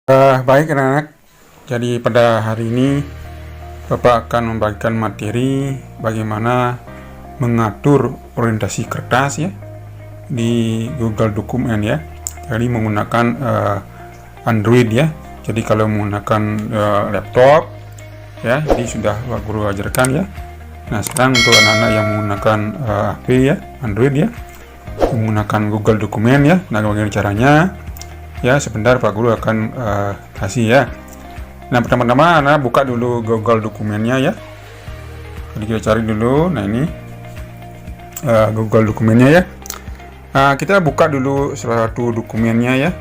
Baik anak-anak, jadi pada hari ini Bapak akan membagikan materi bagaimana mengatur orientasi kertas ya di Google Dokumen ya. Jadi menggunakan Android ya. Jadi kalau menggunakan laptop ya, jadi sudah Pak Guru ajarkan ya. Nah sekarang untuk anak-anak yang menggunakan HP ya, Android ya, menggunakan Google Dokumen ya. Nah bagaimana caranya? Ya sebentar Pak Guru akan kasih ya. Nah pertama-tama Anda buka dulu Google Dokumennya ya. Jadi kita cari dulu. Nah ini Google Dokumennya ya. Kita buka dulu salah satu dokumennya ya.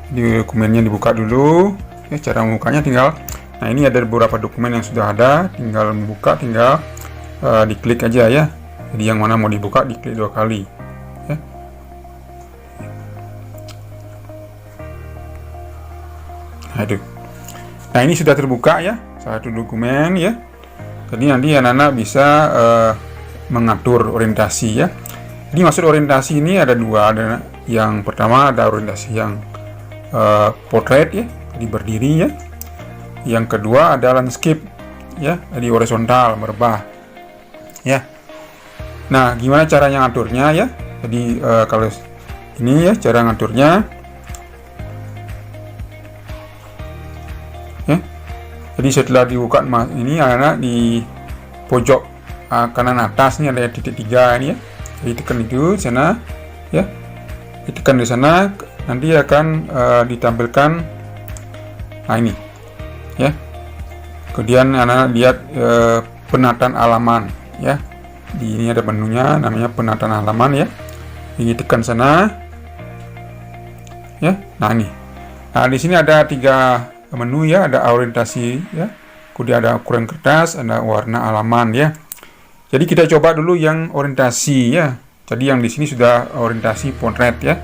Di dokumennya dibuka dulu. Ya, cara membukanya tinggal. Nah ini ada beberapa dokumen yang sudah ada. Tinggal membuka, tinggal diklik aja ya. Jadi yang mana mau dibuka diklik 2 kali. Ya. Nah ini sudah terbuka ya, satu dokumen ya. Jadi nanti anak-anak bisa mengatur orientasi ya. Jadi maksud orientasi ini ada dua. Ada yang pertama ada orientasi yang portrait ya, jadi berdiri ya. Yang kedua ada landscape ya, jadi horizontal, merebah ya. Nah gimana caranya ngaturnya ya? Jadi kalau ini ya cara ngaturnya. Jadi setelah dibuka ini anak-anak di pojok kanan atas ini ada titik 3 ini ya. Jadi tekan itu di sana ya. Ditekan di sana nanti akan ditampilkan ini ya. Kemudian anak-anak lihat penataan halaman ya. Di ini ada menunya namanya penataan halaman ya. Ini tekan sana ya. Nah ini. Nah di sini ada 3 menu ya, ada orientasi ya, kemudian ada ukuran kertas, ada warna halaman ya. Jadi kita coba dulu yang orientasi ya. Jadi yang di sini sudah orientasi portrait ya.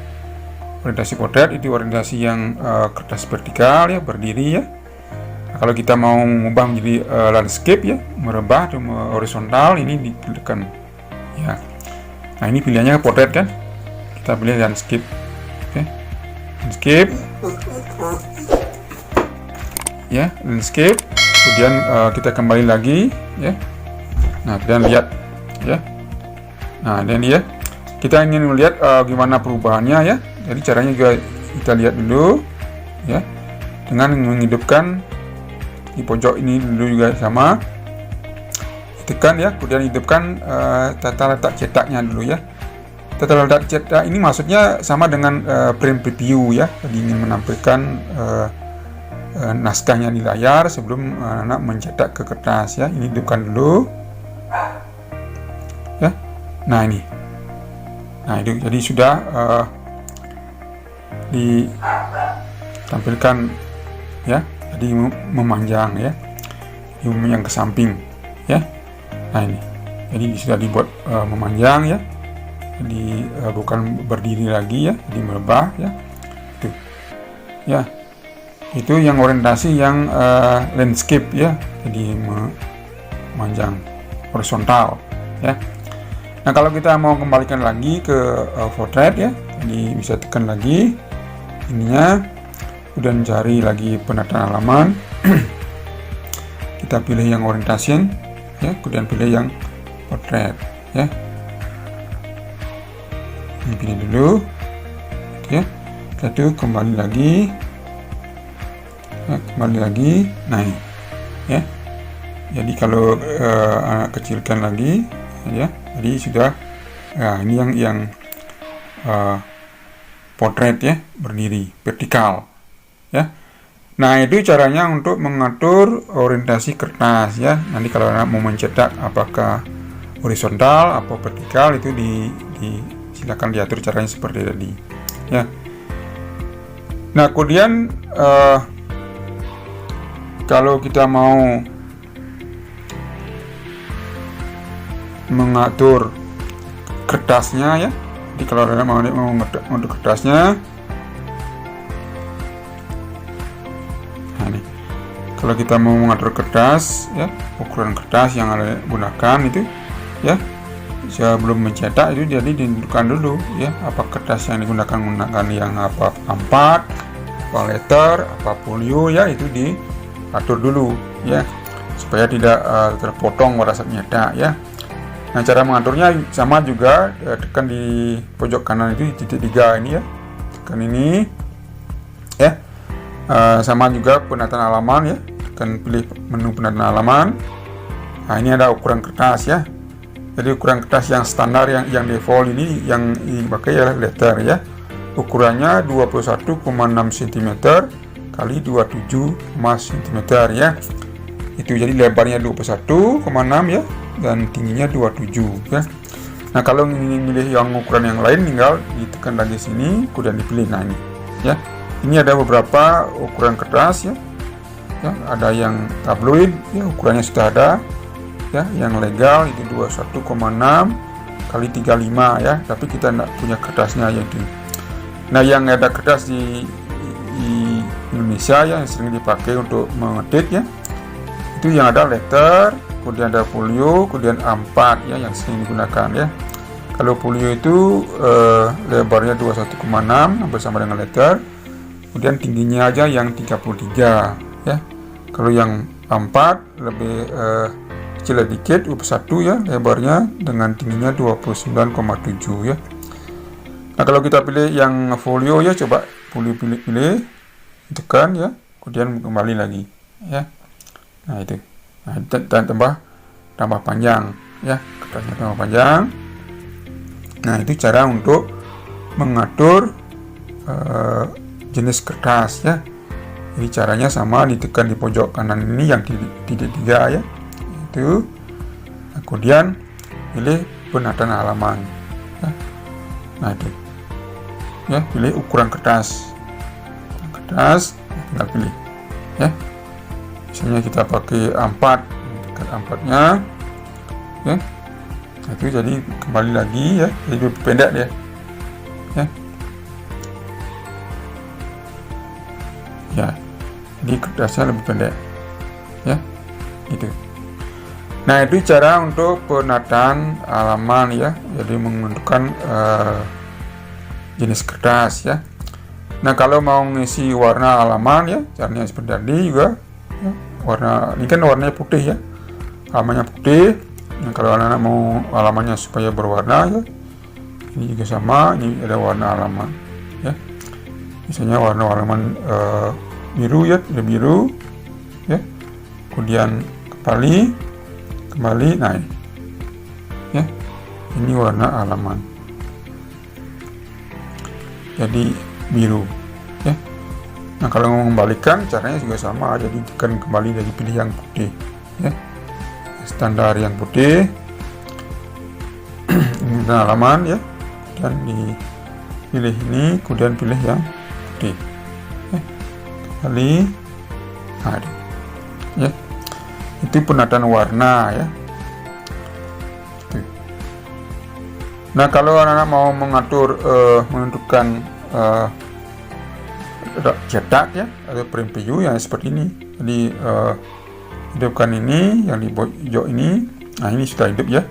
Orientasi portrait itu orientasi yang kertas vertikal ya, berdiri ya. Nah, kalau kita mau mengubah menjadi landscape ya, merebah atau horizontal, ini ditekan ya. Nah ini pilihannya portrait kan, kita pilih landscape. Oke. Landscape ya, landscape. Kemudian kita kembali lagi ya. Nah dan lihat ya. Nah dan ya, kita ingin melihat gimana perubahannya ya. Jadi caranya juga kita lihat dulu ya, dengan menghidupkan di pojok ini dulu juga sama, tekan ya. Kemudian hidupkan tata letak cetaknya dulu ya. Tata letak cetak ini maksudnya sama dengan print preview ya. Jadi ingin menampilkan naskahnya di layar sebelum anak mencetak ke kertas ya. Ini hidupkan dulu ya. Nah ini, nah itu jadi sudah ditampilkan ya, jadi memanjang ya, memanjang ke samping ya. Nah ini jadi sudah dibuat memanjang ya, jadi bukan berdiri lagi ya, jadi merebah ya. Itu ya, itu yang orientasi yang landscape ya, jadi memanjang horizontal ya. Nah kalau kita mau kembalikan lagi ke portrait ya, jadi bisa tekan lagi ininya, kemudian cari lagi penataan halaman. Kita pilih yang orientation ya, kemudian pilih yang portrait ya. Ini pilih dulu ya. Lalu kembali lagi. Kembali lagi, nah ini ya. Jadi kalau anak kecilkan lagi ya, jadi sudah. Nah ini yang portrait ya, berdiri vertikal ya. Nah itu caranya untuk mengatur orientasi kertas ya. Nanti kalau anak mau mencetak apakah horizontal atau vertikal, itu silakan diatur caranya seperti tadi ya. Nah kemudian kalau kita mau mengatur kertasnya ya, jadi kalau ada mau mengatur kertasnya, nah ini kalau kita mau mengatur kertas ya, ukuran kertas yang ada gunakan itu ya, sebelum mencetak itu jadi ditentukan dulu ya, apa kertas yang digunakan yang apa, A4 apa letter, apa folio ya, itu diatur dulu ya, supaya tidak terpotong pada saat nyetak ya. Nah, cara mengaturnya sama juga, tekan di pojok kanan itu titik 3 ini ya, tekan ini ya. Sama juga penataan halaman ya, tekan pilih menu penataan halaman. Nah, ini ada ukuran kertas ya. Jadi ukuran kertas yang standar, yang default ini yang dipakai adalah letter ya. Ukurannya 21,6 cm kali 27 cm ya. Itu jadi lebarnya 21,6 ya, dan tingginya 27 ya. Nah, kalau ingin milih yang ukuran yang lain, tinggal ditekan lagi sini, kemudian dipilih. Nah, ini ya. Ini ada beberapa ukuran kertas ya. Ya, ada yang tabloid ya, ukurannya sudah ada. Ya, yang legal itu 21,6 kali 35 ya, tapi kita tidak punya kertasnya yang itu. Nah, yang ada kertas di Indonesia yang sering dipakai untuk mengetik ya, itu yang ada letter, kemudian ada folio, kemudian A4 ya, yang sering digunakan ya. Kalau folio itu lebarnya 21,6 hampir sama dengan letter, kemudian tingginya aja yang 33 ya. Kalau yang A4 lebih kecil dikit, 21 ya lebarnya, dengan tingginya 29,7 ya. Nah, kalau kita pilih yang folio ya, coba pilih tekan ya, kemudian kembali lagi ya. Nah, itu. Nah, dan tambah panjang ya, kertasnya tambah panjang. Nah, itu cara untuk mengatur jenis kertas ya. Jadi caranya sama, ditekan di pojok kanan ini yang titik 3 ya. Itu. Nah, kemudian pilih penataan halaman ya. Nah, itu ya, pilih ukuran kertas, tinggal pilih ya. Misalnya kita pakai A4, tekan A4-nya ya. Nah, itu jadi kembali lagi ya, jadi lebih pendek dia ya. Ya, jadi kertasnya lebih pendek ya, gitu. Nah, itu cara untuk penataan halaman ya, jadi menentukan jenis kertas ya. Nah, kalau mau ngisi warna halaman ya, caranya seperti tadi juga ya. Ini kan warnanya putih ya, halamannya putih. Nah, kalau anak-anak mau halamannya supaya berwarna ya, ini juga sama, ini ada warna halaman ya. Misalnya warna halaman biru ya, biru ya, kemudian kembali, nah ini ya, ini warna halaman jadi biru ya. Nah, kalau mau mengembalikan caranya juga sama, jadi tekan kembali dari pilih yang putih ya, standar yang putih. Ini halaman ya, dan dipilih ini, kemudian pilih yang putih ya. Kembali, nah, ya, itu penataan warna ya. Nah, kalau anak-anak mau mengatur menentukan cetak ya, atau print preview yang seperti ini, jadi hidupkan ini yang di pojok ini. Nah, ini sudah hidup ya,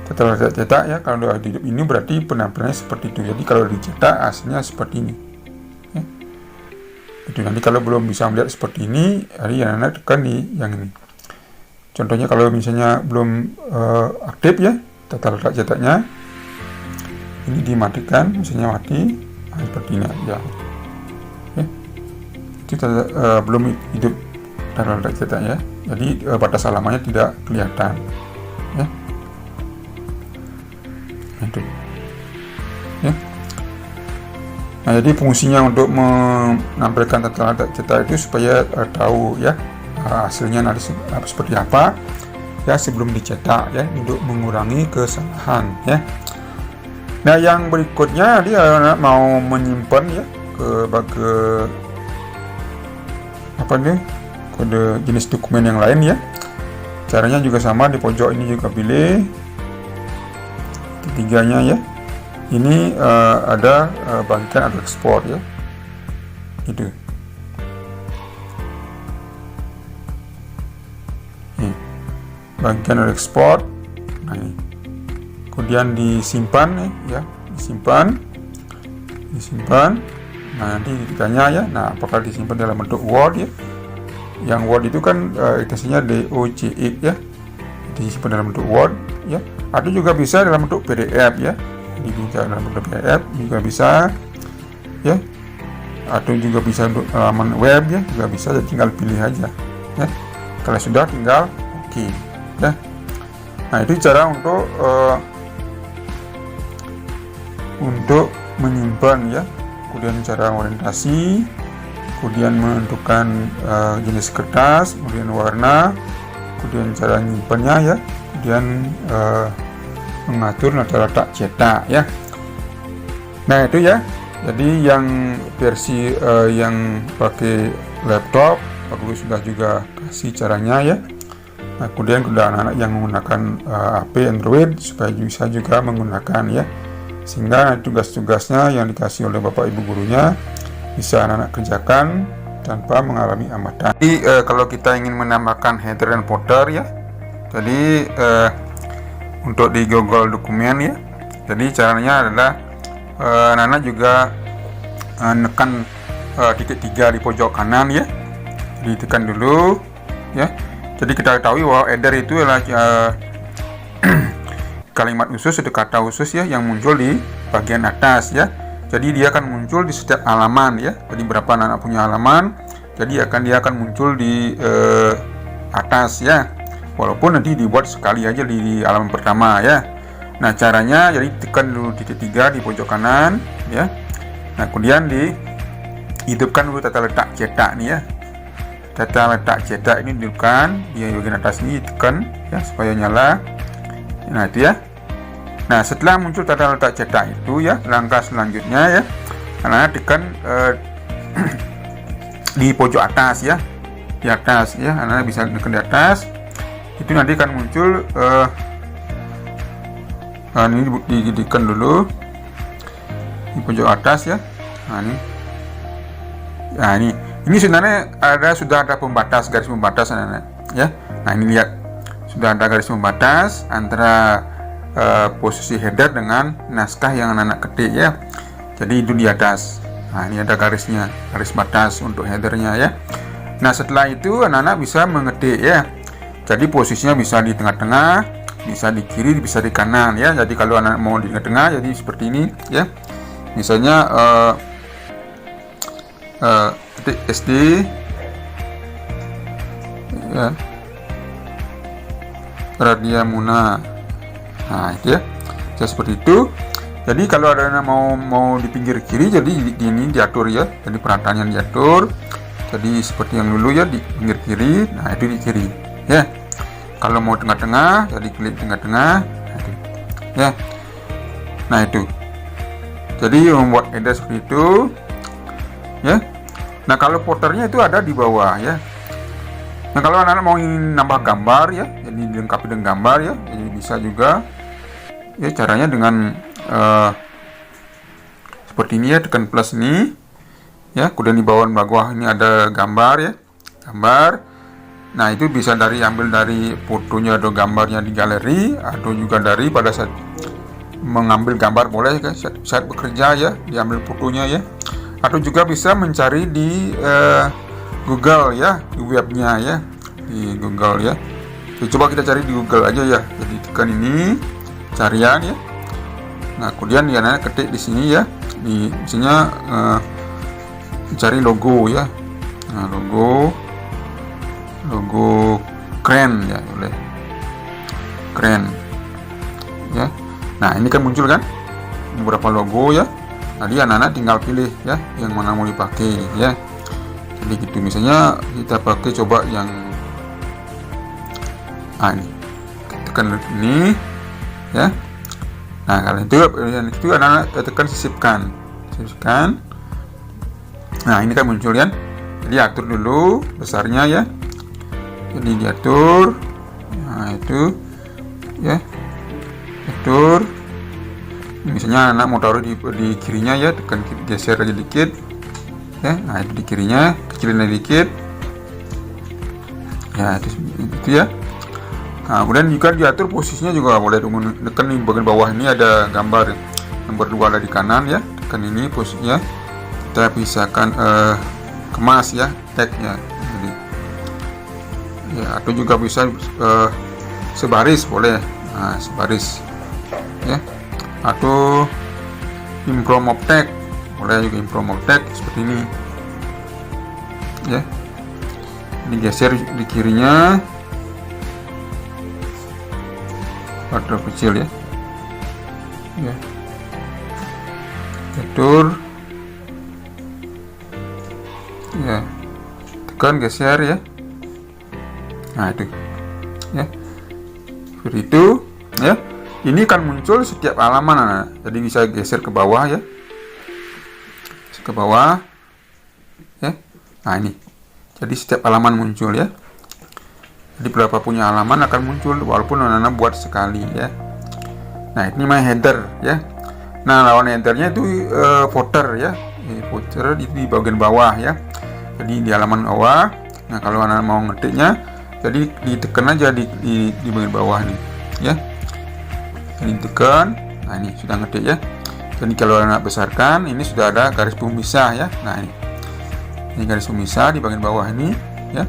setelah cetak ya. Kalau sudah hidup ini berarti penampilannya seperti itu. Jadi kalau dicetak hasilnya seperti ini ya. Itu nanti kalau belum bisa melihat seperti ini, jadi anak-anak tekan di yang ini. Contohnya kalau misalnya belum aktif ya tata letak cetaknya, ini dimatikan, misalnya mati, nah, seperti ini aja ya. Itu belum hidup tata letak cetaknya, jadi batas halamannya tidak kelihatan ya. Itu ya. Nah, jadi fungsinya untuk menampilkan tata letak cetak itu supaya tahu ya hasilnya nanti seperti apa ya sebelum dicetak ya, untuk mengurangi kesalahan ya. Nah, yang berikutnya dia mau menyimpan ya ke kode jenis dokumen yang lain ya. Caranya juga sama, di pojok ini juga pilih ketiganya ya. Ini ada bagian atau ekspor ya. Itu. Ini bagian ada ekspor. Nah, ini. Kemudian disimpan ya, disimpan. Nah, nanti ditanya ya, nah apakah disimpan dalam bentuk Word ya. Yang Word itu kan extensinya DOCX ya, disimpan dalam bentuk Word ya, atau juga bisa dalam bentuk PDF ya. Jadi bisa dalam bentuk PDF juga bisa ya, atau juga bisa untuk halaman web ya, juga bisa, jadi tinggal pilih aja ya. Kalau sudah tinggal oke ya. Nah, itu cara untuk menyimpan ya, kemudian cara orientasi, kemudian menentukan jenis kertas, kemudian warna, kemudian cara menyimpannya ya, kemudian mengatur tata letak cetak ya. Nah, itu ya. Jadi yang versi yang pakai laptop aku sudah juga kasih caranya ya. Nah, kemudian anak-anak yang menggunakan HP Android supaya bisa juga menggunakan ya, sehingga tugas-tugasnya yang dikasih oleh bapak ibu gurunya bisa anak-anak kerjakan tanpa mengalami hambatan. Jadi kalau kita ingin menambahkan header dan footer ya, jadi untuk di Google dokumen ya, jadi caranya adalah anak-anak juga menekan titik 3 di pojok kanan ya, ditekan dulu ya. Jadi kita ketahui bahwa header itu adalah kalimat khusus atau kata khusus ya, yang muncul di bagian atas ya. Jadi dia akan muncul di setiap halaman ya. Jadi berapa anak punya halaman, jadi dia akan muncul di atas ya. Walaupun nanti dibuat sekali aja di halaman pertama ya. Nah, caranya jadi tekan dulu titik 3 di pojok kanan ya. Nah, kemudian dihidupkan dulu tata letak cetak nih ya. Tata letak cetak ini dihidupkan di bagian atas ini, tekan ya supaya nyala. Nah, itu ya. Nah, setelah muncul tata letak cetak itu ya, langkah selanjutnya ya, anak tekan di pojok atas ya, di atas ya, anak bisa tekan di atas. Itu nanti akan muncul ini ditekan dulu di pojok atas ya. Nah, ini sebenarnya sudah ada pembatas, garis pembatas anak-anak ya. Nah, ini lihat sudah ada garis pembatas antara posisi header dengan naskah yang anak-anak ketik ya. Jadi itu di atas. Nah, ini ada garisnya, garis batas untuk headernya ya. Nah, setelah itu anak-anak bisa mengetik ya. Jadi posisinya bisa di tengah-tengah, bisa di kiri, bisa di kanan ya. Jadi kalau anak mau di tengah, jadi seperti ini ya. Misalnya ketik SD ya, Radia Muna. Nah, itu ya, seperti itu. Jadi kalau ada anak mau di pinggir kiri, jadi ini diatur ya. Jadi perataannya diatur. Jadi seperti yang dulu ya, di pinggir kiri. Nah, itu di kiri ya. Kalau mau tengah-tengah, jadi klik tengah-tengah. Nah, itu ya. Nah, itu. Jadi membuat header seperti itu ya. Nah, kalau footernya itu ada di bawah ya. Nah, kalau anak-anak mau ingin nambah gambar ya, jadi dilengkapi dengan gambar ya, jadi bisa juga ya. Caranya dengan seperti ini ya, tekan plus ini ya, kemudian di bawah ini ada gambar ya, gambar. Nah, itu bisa ambil dari fotonya atau gambarnya di galeri, atau juga dari pada saat mengambil gambar boleh kan, saat bekerja ya, diambil fotonya ya, atau juga bisa mencari di Google ya, di webnya ya, di Google ya. Jadi, coba kita cari di Google aja ya. Jadi tekan ini carian ya. Nah, kemudian ya ketik di sini ya, di misalnya cari logo ya. Nah, logo keren ya, boleh keren ya. Nah, ini kan muncul kan beberapa logo ya. Jadi anak-anak tinggal pilih ya yang mana mau dipakai ya. Jadi gitu, misalnya kita pakai coba yang ini, tekan ini ya. Nah, kalau itu anak-anak tekan sisipkan. Nah, ini kan muncul kan. Jadi atur dulu besarnya ya. Jadi diatur. Nah, itu ya, atur. Misalnya anak mau taruh di kirinya ya, tekan geser aja dikit ya. Nah, itu di kirinya, kecilin dikit ya, itu ya. Nah, kemudian juga diatur posisinya juga boleh, tekan di bagian bawah ini ada gambar nomor 2 ada di kanan ya, tekan ini posisinya kita pisahkan kemas ya tagnya. Jadi ya, atau juga bisa sebaris boleh, nah sebaris ya, atau impromob tag boleh juga, impromob tag seperti ini ya. Digeser di kirinya pada kecil ya, ya atur ya, tekan geser ya, nah itu ya, seperti itu ya. Ini kan muncul setiap halaman, nah, jadi bisa geser ke bawah ya, ke bawah ya. Nah ini, jadi setiap halaman muncul ya. Jadi berapa punya halaman akan muncul walaupun anak-anak buat sekali ya. Nah ini mah header ya. Nah lawan headernya itu footer ya. Footer itu di bagian bawah ya. Jadi di halaman bawah. Nah kalau anak mau ngetiknya, jadi ditekan aja di bagian bawah nih ya. Jadi ditekan. Nah ini sudah ngetik ya. Jadi kalau anak besarkan, ini sudah ada garis pemisah ya. Nah ini garis pemisah di bagian bawah ini ya.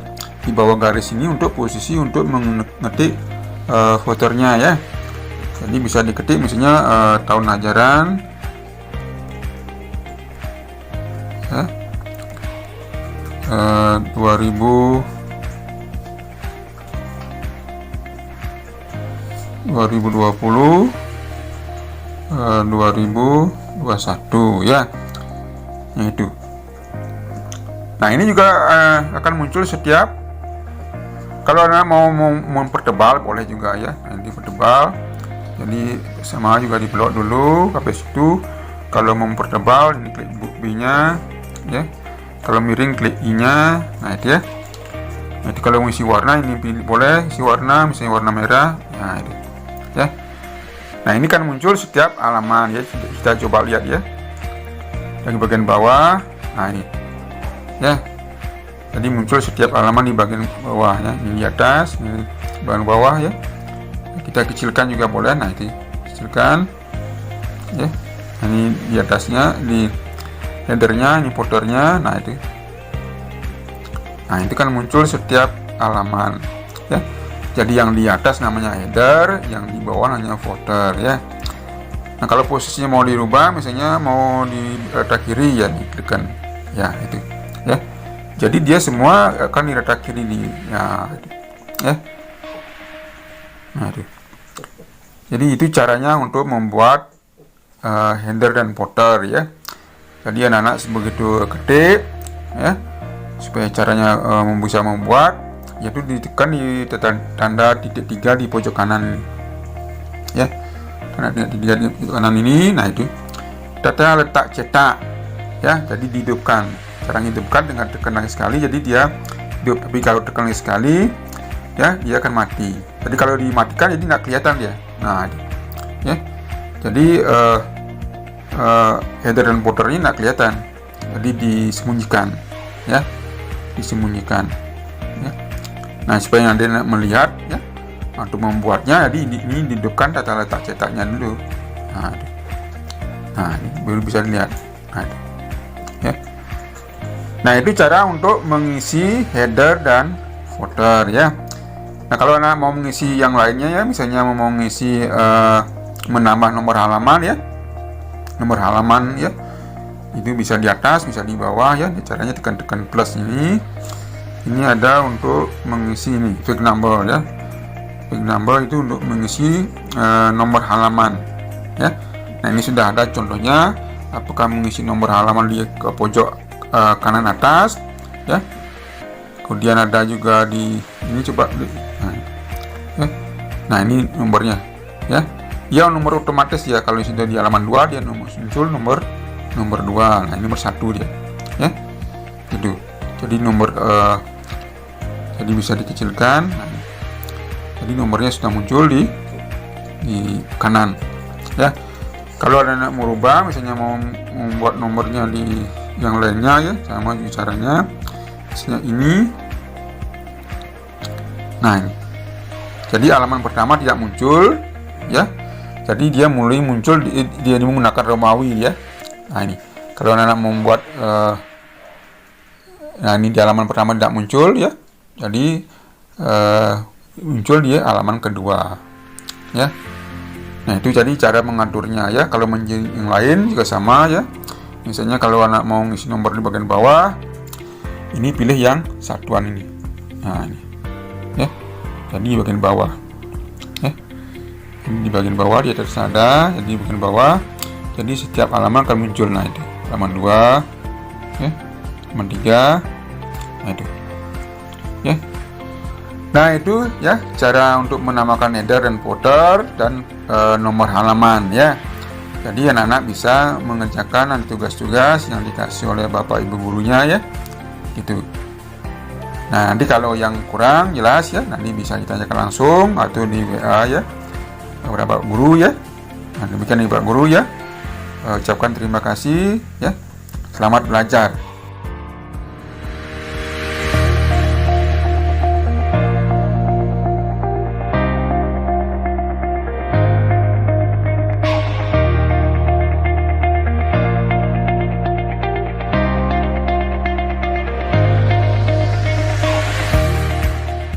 Di bawah garis ini untuk posisi untuk mengetik footernya ya. Jadi bisa diketik misalnya tahun ajaran ya, 2020 2021 ya. Nah itu. Nah ini juga akan muncul setiap, kalau anak mau mempertebal boleh juga ya. Nanti pertebal, jadi sama juga di blok dulu sampai situ. Kalau mau mempertebal ini klik B nya ya, kalau miring klik I nya. Nah itu ya. Nanti kalau mau isi warna ini pilih, boleh isi warna misalnya warna merah. Nah itu ya. Nah ini kan muncul setiap halaman ya, kita coba lihat ya dari bagian bawah. Nah ini ya, jadi muncul setiap halaman di bagian bawah ya. Ini di atas, ini bagian bawah ya. Kita kecilkan juga boleh. Nah itu kecilkan ya. Ini di atasnya, di headernya, ini footernya. Nah itu, nah itu kan muncul setiap halaman ya. Jadi yang di atas namanya header, yang di bawah namanya footer ya. Nah kalau posisinya mau dirubah, misalnya mau di rata kiri ya, diklikkan ya itu ya. Jadi dia semua akan di rata kiri di ya, ya. Nah itu. Jadi itu caranya untuk membuat header dan footer ya. Jadi anak-anak begitu ketik ya, supaya caranya bisa membuat, yaitu ditekan di tanda titik 3 di pojok kanan ya, tanda titik 3 di pojok kanan ini. Nah itu kita letak cetak ya, jadi dihidupkan. Cara hidupkan dengan tekan lagi sekali, jadi dia hidup. Tapi kalau tekan lagi sekali ya, dia akan mati. Jadi kalau dimatikan jadi nggak kelihatan dia. Nah ya, jadi header dan footer ini nggak kelihatan, jadi disembunyikan ya, disembunyikan ya. Nah supaya Anda melihat ya, untuk membuatnya, jadi ini dihidupkan tata letak cetaknya dulu. Nah ini baru bisa dilihat. Ya. Nah itu cara untuk mengisi header dan footer ya. Nah kalau Anda mau mengisi yang lainnya ya, misalnya mau mengisi menambah nomor halaman ya, nomor halaman ya, itu bisa di atas, bisa di bawah ya. Caranya tekan plus ini. Ini ada untuk mengisi ini fake number ya. Fake number itu untuk mengisi nomor halaman ya. Nah ini sudah ada contohnya, apakah mengisi nomor halaman di ke pojok kanan atas ya. Kemudian ada juga di ini, coba ya. Nah ini nomornya ya. Ya nomor otomatis ya, kalau sudah di halaman 2 dia muncul nomor 2. Nah ini nomor 1 dia ya. Itu. Jadi nomor jadi bisa dikecilkan. Nah, jadi nomornya sudah muncul di kanan ya. Kalau ada yang mau rubah, misalnya mau membuat nomornya di yang lainnya ya, sama juga caranya. Misalnya ini. Nah ini. Jadi halaman pertama tidak muncul ya. Jadi dia mulai muncul dia menggunakan Romawi ya. Nah ini. Kalau anak-anak membuat nah ini di halaman pertama tidak muncul ya, jadi muncul di halaman kedua ya. Nah itu jadi cara mengaturnya ya. Kalau yang lain juga sama ya. Misalnya kalau anak mau ngisi nomor di bagian bawah, ini pilih yang satuan ini. Nah ini ya, jadi di bagian bawah ya. Ini di bagian bawah di atas ada, jadi di bagian bawah. Jadi setiap halaman akan muncul. Nah itu halaman 2 ya, halaman 3. Nah itu ya. Nah itu ya cara untuk menamakan header dan footer dan nomor halaman ya. Jadi anak-anak bisa mengerjakan tugas-tugas yang dikasih oleh bapak ibu gurunya ya, gitu. Nah nanti kalau yang kurang jelas ya, nanti bisa ditanyakan langsung atau di WA ya kepada bapak guru ya. Nah demikian nih bapak guru ya. Ucapkan terima kasih ya. Selamat belajar.